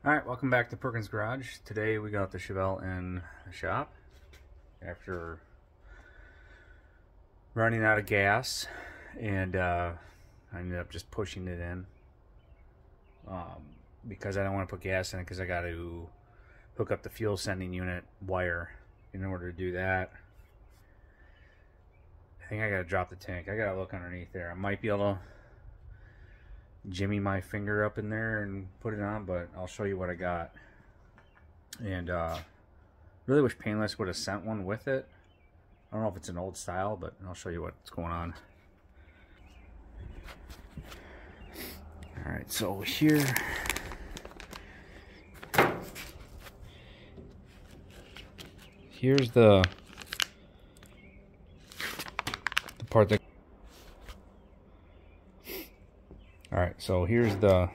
Alright, welcome back to Perkins Garage. Today we got the Chevelle in the shop after running out of gas, and I ended up just pushing it in because I don't want to put gas in it because I got to hook up the fuel sending unit wire in order to do that. I think I got to drop the tank. I got to look underneath there. I might be able to jimmy my finger up in there and put it on, but I'll show you what I got. And really wish Painless would have sent one with it. I don't know if it's an old style, but I'll show you what's going on. Alright, so here's the part that Alright, so here's the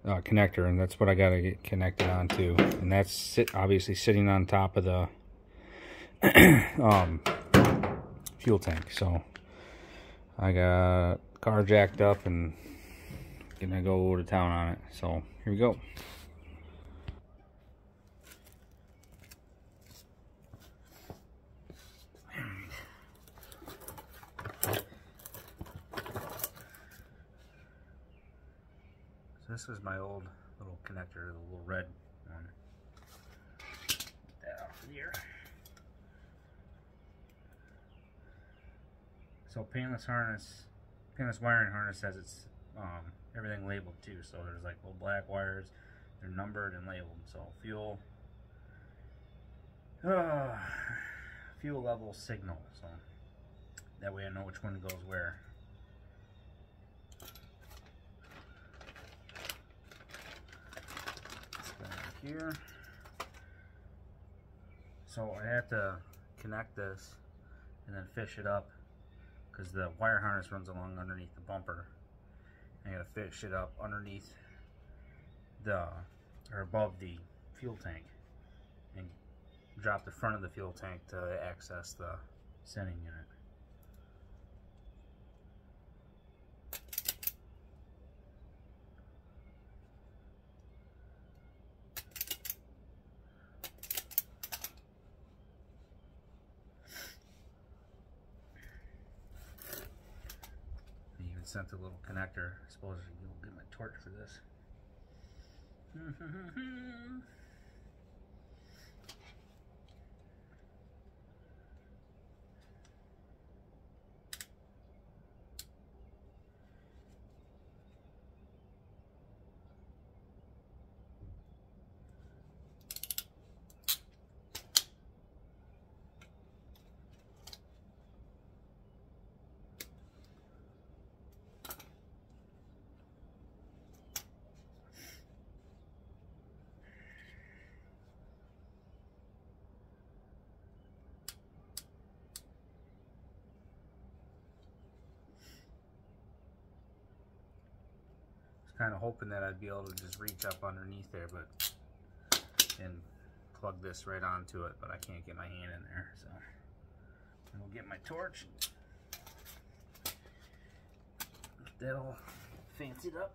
connector, and that's what I got to get connected onto, and that's obviously sitting on top of the fuel tank. So I got the car jacked up and gonna go to town on it. So here we go. This is my old little connector, the little red one. Get that off of here. So painless wiring harness has its everything labeled too. So there's like little black wires, they're numbered and labeled. So fuel level signal. So that way I know which one goes where. Here, so I have to connect this and then fish it up because the wire harness runs along underneath the bumper. I gotta fish it up underneath or above the fuel tank and drop the front of the fuel tank to access the sending unit. Sent a little connector. I suppose you'll get my torch for this. Kind of hoping that I'd be able to just reach up underneath there, and plug this right onto it, but I can't get my hand in there. So I'm gonna get my torch, get that all fancied up.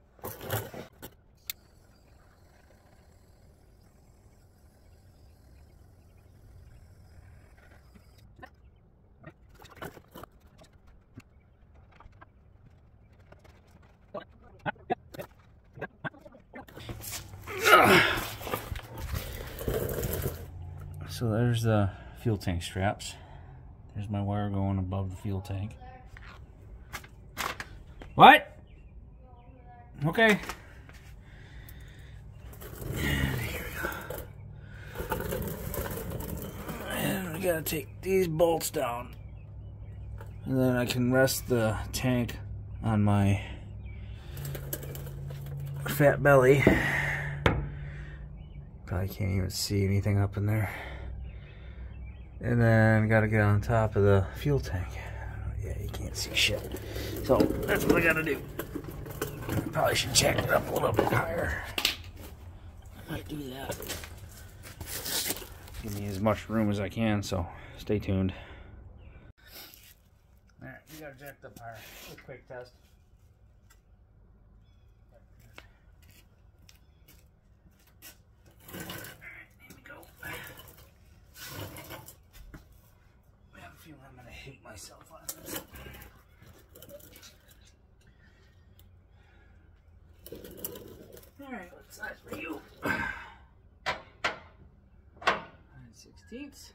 So there's the fuel tank straps. There's my wire going above the fuel tank. What? Okay. And here we go. And we gotta take these bolts down. And then I can rest the tank on my fat belly. Probably can't even see anything up in there. And then gotta get on top of the fuel tank. Yeah, you can't see shit. So that's what I gotta do. I probably should jack it up a little bit higher. I might do that. Give me as much room as I can, so stay tuned. Alright, you got it jacked up higher. A quick test. size for you. 9/16.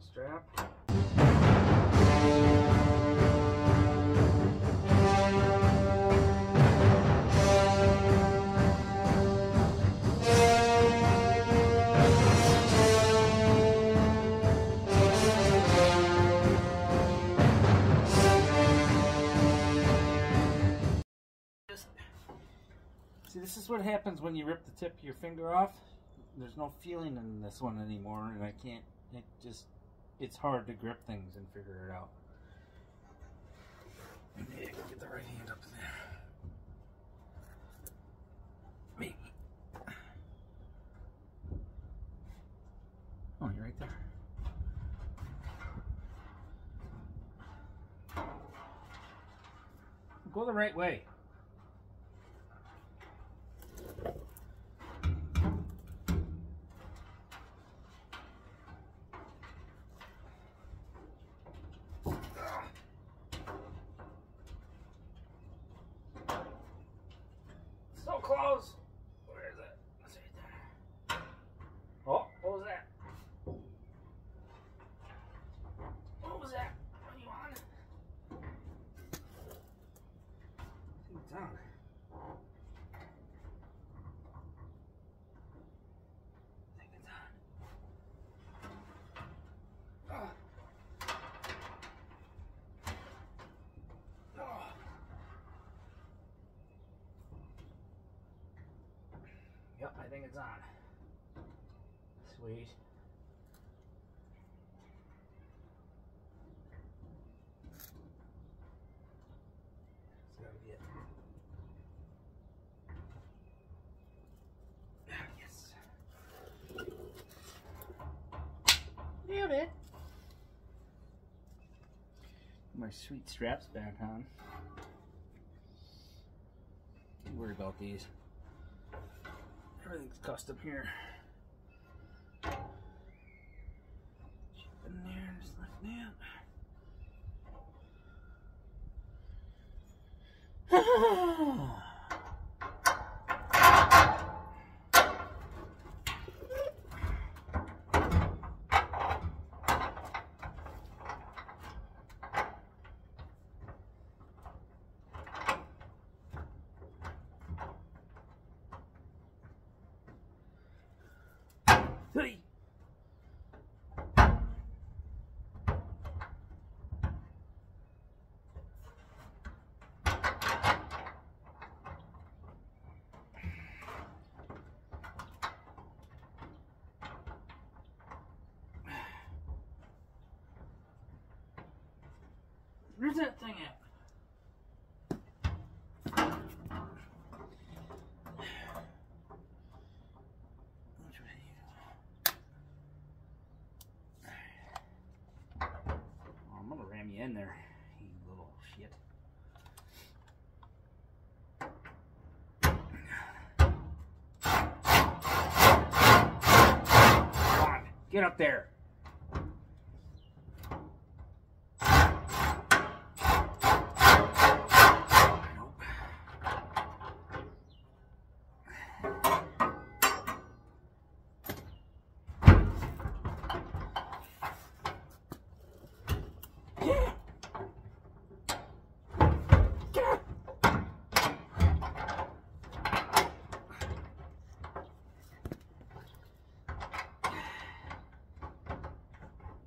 Strap. See, this is what happens when you rip the tip of your finger off. There's no feeling in this one anymore, and I can't, it's hard to grip things and figure it out. Maybe I can get the right hand up in there. Maybe. Oh, you're right there. Go the right way. So close. Where is it? It's right there. Oh, what was that? What was that? What are you on? I think it's on. I think it's on. Oh. Yep, I think it's on. Sweet. That's gotta be it. Yes. Nailed it. My sweet straps back on. Don't worry about these. Everything's custom here. Chip in there, just like that. Hey. Where's that thing at? I'm gonna ram you in there, you little shit. Come on, get up there.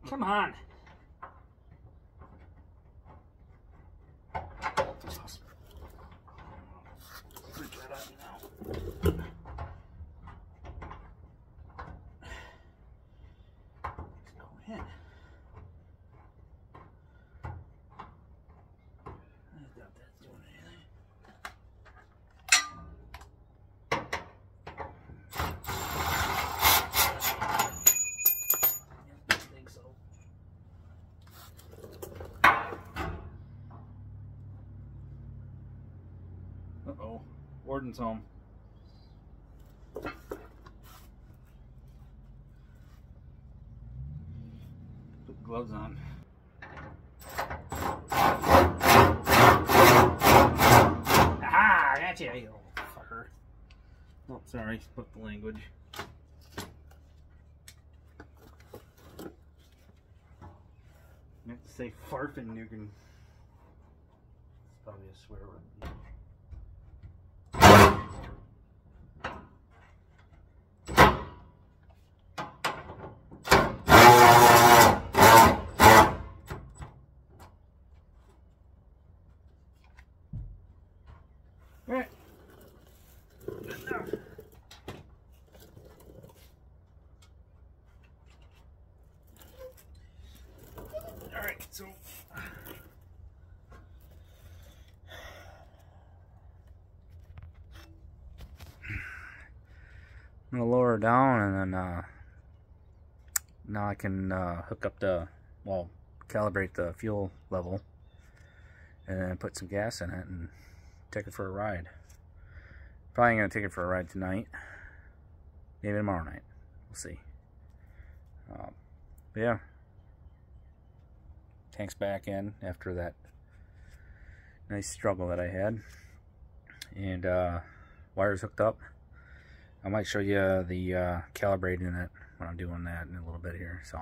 Come on. Freak right out now. Let's go ahead. I doubt that's doing anything. Uh-oh. Warden's home. Put gloves on. Aha! I got you, you little fucker. Oh, sorry. Spoke the language. You have to say farfin', you can... It's probably a swear word. Alright. Alright, so I'm gonna lower her down, and then now I can hook up the, well, calibrate the fuel level, and then put some gas in it and take it for a ride. Probably gonna take it for a ride tonight, maybe tomorrow night. We'll see. But yeah, tank's back in after that nice struggle that I had, and wires hooked up. I might show you the calibrating it when I'm doing that in a little bit here. So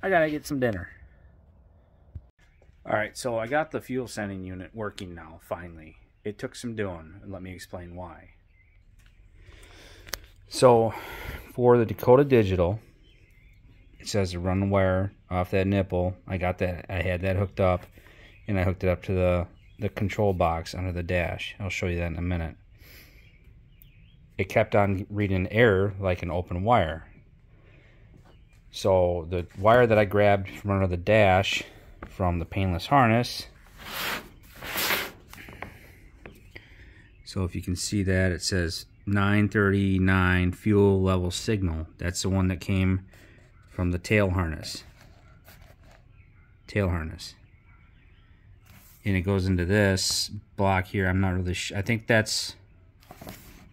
I gotta get some dinner. Alright, so I got the fuel sending unit working now, finally. It took some doing, and let me explain why. So for the Dakota Digital, it says to run the wire off that nipple. I got that, I had that hooked up, and I hooked it up to the control box under the dash. I'll show you that in a minute. It kept on reading error like an open wire. So the wire that I grabbed from under the dash from the painless harness, so if you can see that, it says 939 fuel level signal. That's the one that came from the tail harness. And it goes into this block here. I'm not really sure. I think that's...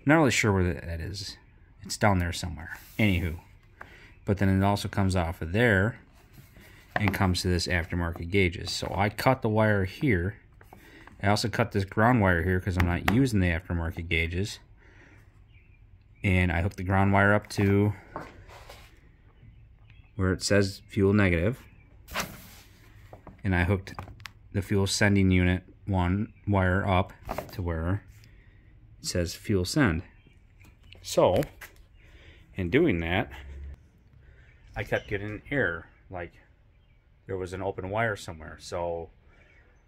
not really sure where that is. It's down there somewhere. Anywho. But then it also comes off of there and comes to this aftermarket gauges. So I cut the wire here. I also cut this ground wire here because I'm not using the aftermarket gauges. And I hooked the ground wire up to where it says fuel negative. And I hooked the fuel sending unit one wire up to where it says fuel send. So in doing that, I kept getting an error, like there was an open wire somewhere. So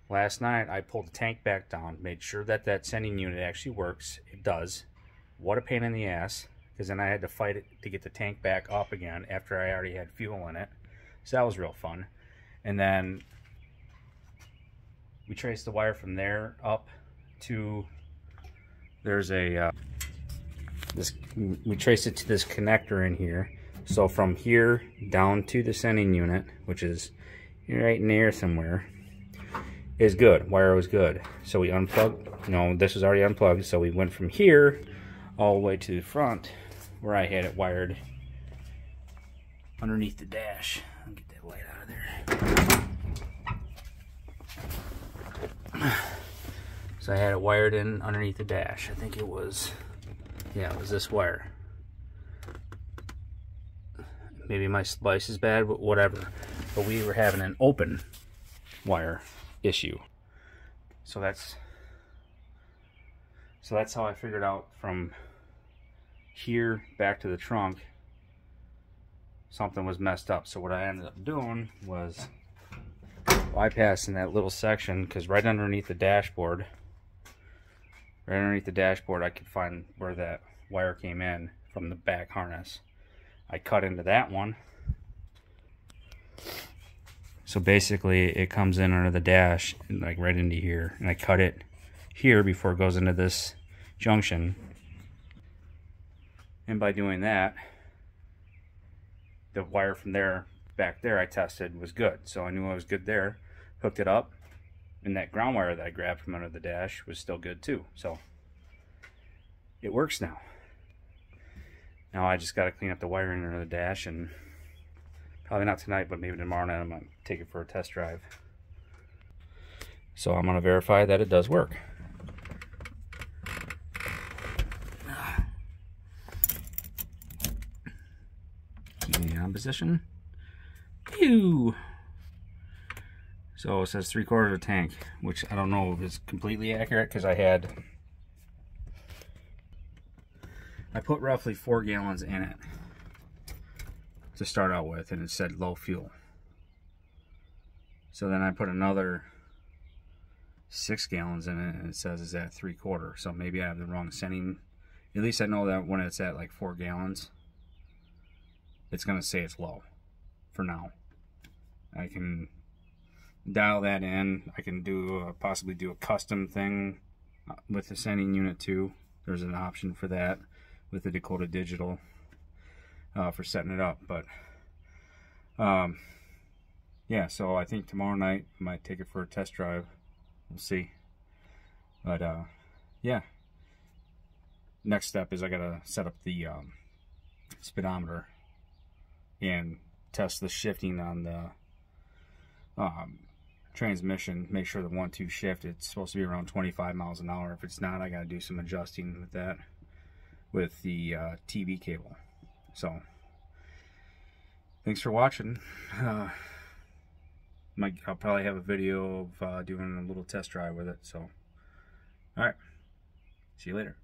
last night I pulled the tank back down, made sure that that sending unit actually works. It does. What a pain in the ass, because then I had to fight it to get the tank back up again after I already had fuel in it. So that was real fun. And then we traced the wire from there up to, there's a we traced it to this connector in here. So from here down to the sending unit, which is right in there somewhere, is good. Wire was good. So we unplugged, this was already unplugged, so we went from here all the way to the front where I had it wired underneath the dash. I'll get that light out of there. So I had it wired in underneath the dash. I think it was, yeah, it was this wire. Maybe my splice is bad, but whatever. But we were having an open wire issue. So that's how I figured out from here back to the trunk something was messed up. So what I ended up doing was bypassing that little section, because right underneath the dashboard I could find where that wire came in from the back harness. I cut into that one. So basically it comes in under the dash, like right into here, and I cut it here before it goes into this junction. And by doing that, the wire from there back there I tested was good. So I knew I was good there, hooked it up, and that ground wire that I grabbed from under the dash was still good too. So it works now. Now I just got to clean up the wiring under the dash, and probably not tonight, but maybe tomorrow night I'm going to take it for a test drive. So I'm going to verify that it does work. Keeping it on position. Pew! So it says 3/4 of a tank, which I don't know if it's completely accurate, because I put roughly 4 gallons in it to start out with, and it said low fuel. So then I put another 6 gallons in it, and it says it's at 3/4. So maybe I have the wrong setting. At least I know that when it's at like 4 gallons, it's going to say it's low for now. I can dial that in. I can do possibly do a custom thing with the sending unit too. There's an option for that with the Dakota Digital for setting it up. But yeah, so I think tomorrow night I might take it for a test drive. We'll see. But yeah, next step is I gotta set up the speedometer and test the shifting on the transmission. Make sure the 1-2 shift, it's supposed to be around 25 miles an hour. If it's not, I gotta do some adjusting with that with the TV cable. So thanks for watching. I'll probably have a video of doing a little test drive with it. So alright, see you later.